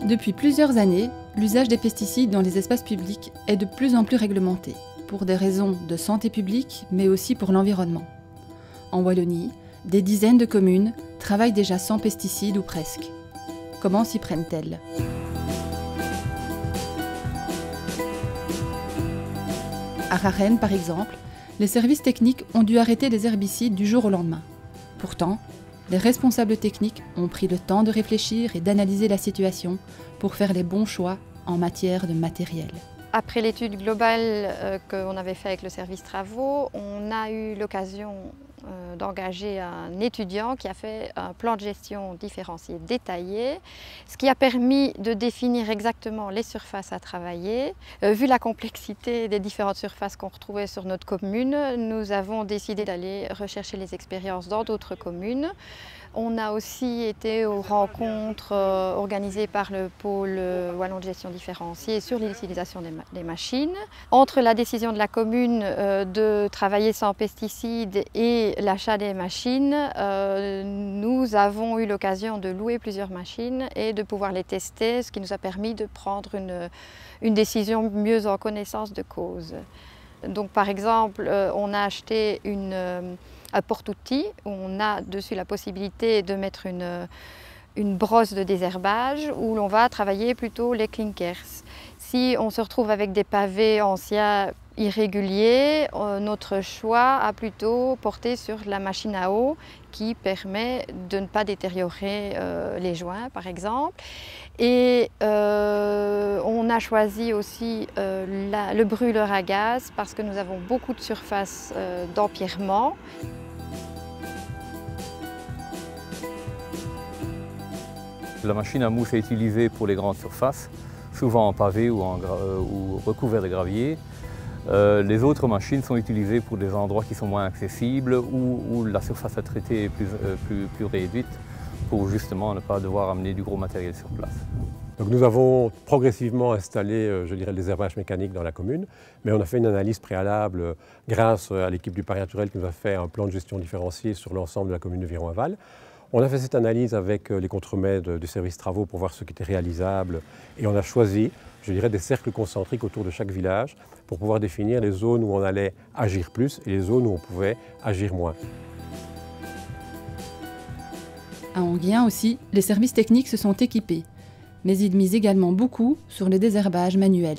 Depuis plusieurs années, l'usage des pesticides dans les espaces publics est de plus en plus réglementé, pour des raisons de santé publique, mais aussi pour l'environnement. En Wallonie, des dizaines de communes travaillent déjà sans pesticides ou presque. Comment s'y prennent-elles ? À Rarène, par exemple, les services techniques ont dû arrêter les herbicides du jour au lendemain. Pourtant, les responsables techniques ont pris le temps de réfléchir et d'analyser la situation pour faire les bons choix en matière de matériel. Après l'étude globale qu'on avait faite avec le service travaux, on a eu l'occasion d'engager un étudiant qui a fait un plan de gestion différencié détaillé, ce qui a permis de définir exactement les surfaces à travailler. Vu la complexité des différentes surfaces qu'on retrouvait sur notre commune, nous avons décidé d'aller rechercher les expériences dans d'autres communes. On a aussi été aux rencontres organisées par le pôle wallon de gestion différenciée sur l'utilisation des machines. Entre la décision de la commune de travailler sans pesticides et l'achat des machines, nous avons eu l'occasion de louer plusieurs machines et de pouvoir les tester, ce qui nous a permis de prendre une décision mieux en connaissance de cause. Donc par exemple, on a acheté un porte-outils où on a dessus la possibilité de mettre une brosse de désherbage où l'on va travailler plutôt les clinkers. Si on se retrouve avec des pavés anciens irréguliers, notre choix a plutôt porté sur la machine à eau qui permet de ne pas détériorer les joints par exemple. Et on a choisi aussi le brûleur à gaz parce que nous avons beaucoup de surfaces d'empierrement. La machine à mousse est utilisée pour les grandes surfaces, souvent en pavé ou recouvert de gravier. Les autres machines sont utilisées pour des endroits qui sont moins accessibles où la surface à traiter est plus réduite pour justement ne pas devoir amener du gros matériel sur place. Donc nous avons progressivement installé, je dirais, le désherbage mécanique dans la commune, mais on a fait une analyse préalable grâce à l'équipe du Parc naturel qui nous a fait un plan de gestion différencié sur l'ensemble de la commune de Viron-Aval. On a fait cette analyse avec les contremaîtres du service travaux pour voir ce qui était réalisable et on a choisi, je dirais, des cercles concentriques autour de chaque village pour pouvoir définir les zones où on allait agir plus et les zones où on pouvait agir moins. À Enghien aussi, les services techniques se sont équipés, mais ils misent également beaucoup sur le désherbage manuel.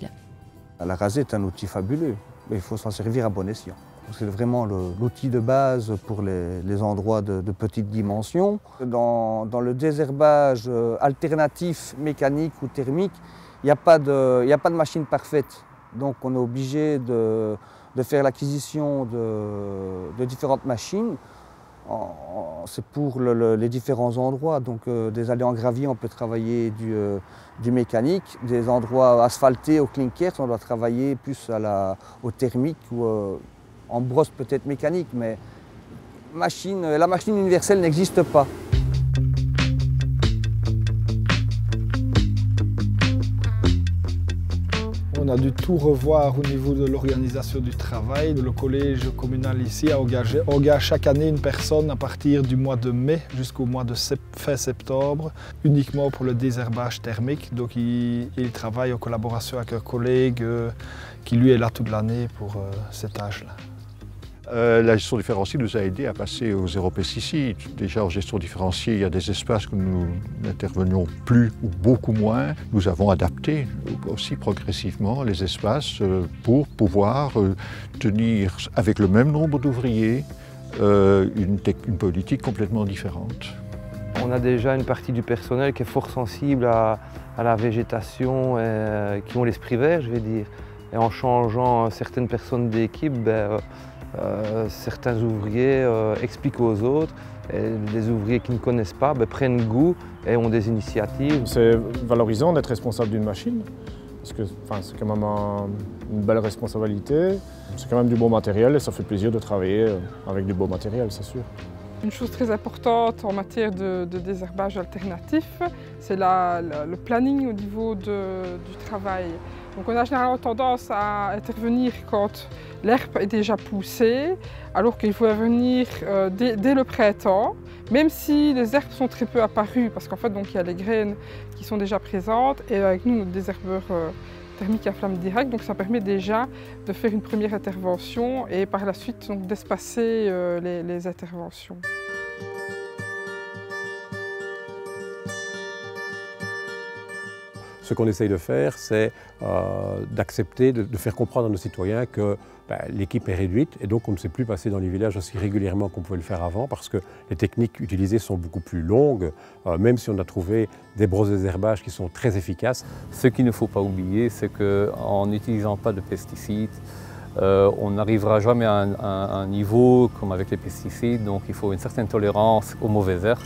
La rasée est un outil fabuleux, mais il faut s'en servir à bon escient. C'est vraiment l'outil de base pour les endroits de petite dimension. Dans le désherbage alternatif mécanique ou thermique, il n'y a pas de machine parfaite. Donc on est obligé de faire l'acquisition de différentes machines. C'est pour les différents endroits. Donc des allées en gravier, on peut travailler du mécanique. Des endroits asphaltés au clinkers, on doit travailler plus au thermique ou en brosse peut-être mécanique, mais la machine universelle n'existe pas. On a dû tout revoir au niveau de l'organisation du travail. Le collège communal ici engage chaque année une personne à partir du mois de mai jusqu'au mois de fin septembre, uniquement pour le désherbage thermique. Donc il travaille en collaboration avec un collègue qui lui est là toute l'année pour cet âge-là. La gestion différenciée nous a aidé à passer au zéro pesticide. Déjà en gestion différenciée, il y a des espaces que nous n'intervenions plus ou beaucoup moins. Nous avons adapté aussi progressivement les espaces pour pouvoir tenir avec le même nombre d'ouvriers une politique complètement différente. On a déjà une partie du personnel qui est fort sensible à la végétation, qui ont l'esprit vert, je vais dire. Et en changeant certaines personnes d'équipe, certains ouvriers expliquent aux autres, et les ouvriers qui ne connaissent pas prennent goût et ont des initiatives. C'est valorisant d'être responsable d'une machine, parce que c'est quand même une belle responsabilité. C'est quand même du beau matériel et ça fait plaisir de travailler avec du beau matériel, c'est sûr. Une chose très importante en matière de désherbage alternatif, c'est le planning au niveau du travail. Donc on a généralement tendance à intervenir quand l'herbe est déjà poussée, alors qu'il faut venir dès le printemps, même si les herbes sont très peu apparues, parce qu'en fait donc, il y a les graines qui sont déjà présentes, et avec nous, notre désherbeur thermique à flamme directe, donc ça permet déjà de faire une première intervention et par la suite d'espacer les interventions. Ce qu'on essaye de faire, c'est d'accepter, de faire comprendre à nos citoyens que l'équipe est réduite et donc on ne sait plus passer dans les villages aussi régulièrement qu'on pouvait le faire avant parce que les techniques utilisées sont beaucoup plus longues, même si on a trouvé des brosses désherbage qui sont très efficaces. Ce qu'il ne faut pas oublier, c'est qu'en n'utilisant pas de pesticides, on n'arrivera jamais à un niveau comme avec les pesticides, donc il faut une certaine tolérance aux mauvaises herbes.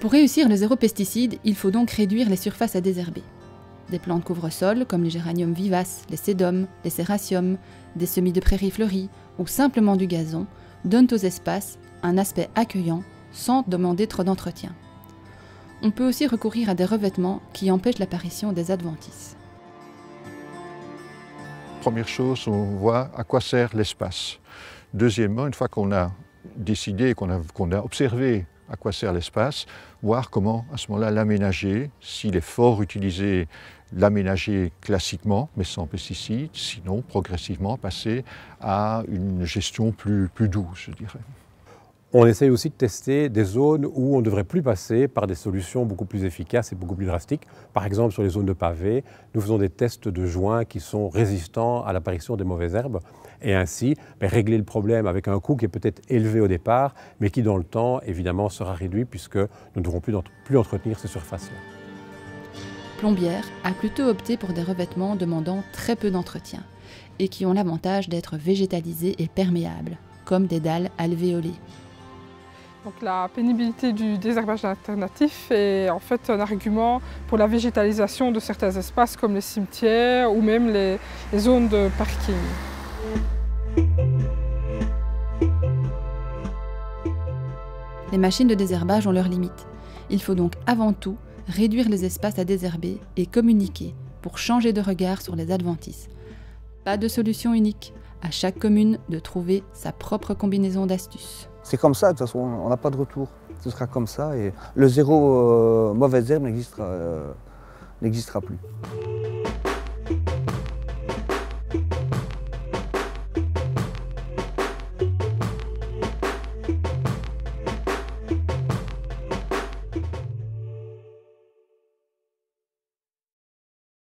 Pour réussir le zéro pesticide, il faut donc réduire les surfaces à désherber. Des plantes couvre-sol comme les géraniums vivaces, les sédums, les sératiums, des semis de prairies fleuries ou simplement du gazon donnent aux espaces un aspect accueillant sans demander trop d'entretien. On peut aussi recourir à des revêtements qui empêchent l'apparition des adventices. Première chose, on voit à quoi sert l'espace. Deuxièmement, une fois qu'on a décidé, qu'on a observé à quoi sert l'espace, voir comment à ce moment-là l'aménager, s'il est fort utilisé, l'aménager classiquement mais sans pesticides, sinon progressivement passer à une gestion plus douce, je dirais. On essaye aussi de tester des zones où on ne devrait plus passer par des solutions beaucoup plus efficaces et beaucoup plus drastiques. Par exemple, sur les zones de pavés, nous faisons des tests de joints qui sont résistants à l'apparition des mauvaises herbes et ainsi régler le problème avec un coût qui est peut-être élevé au départ, mais qui dans le temps, évidemment, sera réduit puisque nous ne devrons plus entretenir ces surfaces-là. Plombière a plutôt opté pour des revêtements demandant très peu d'entretien et qui ont l'avantage d'être végétalisés et perméables, comme des dalles alvéolées. Donc la pénibilité du désherbage alternatif est en fait un argument pour la végétalisation de certains espaces comme les cimetières ou même les zones de parking. Les machines de désherbage ont leurs limites. Il faut donc avant tout réduire les espaces à désherber et communiquer pour changer de regard sur les adventices. Pas de solution unique, à chaque commune de trouver sa propre combinaison d'astuces. C'est comme ça, de toute façon, on n'a pas de retour. Ce sera comme ça et le zéro mauvaise herbe n'existera plus.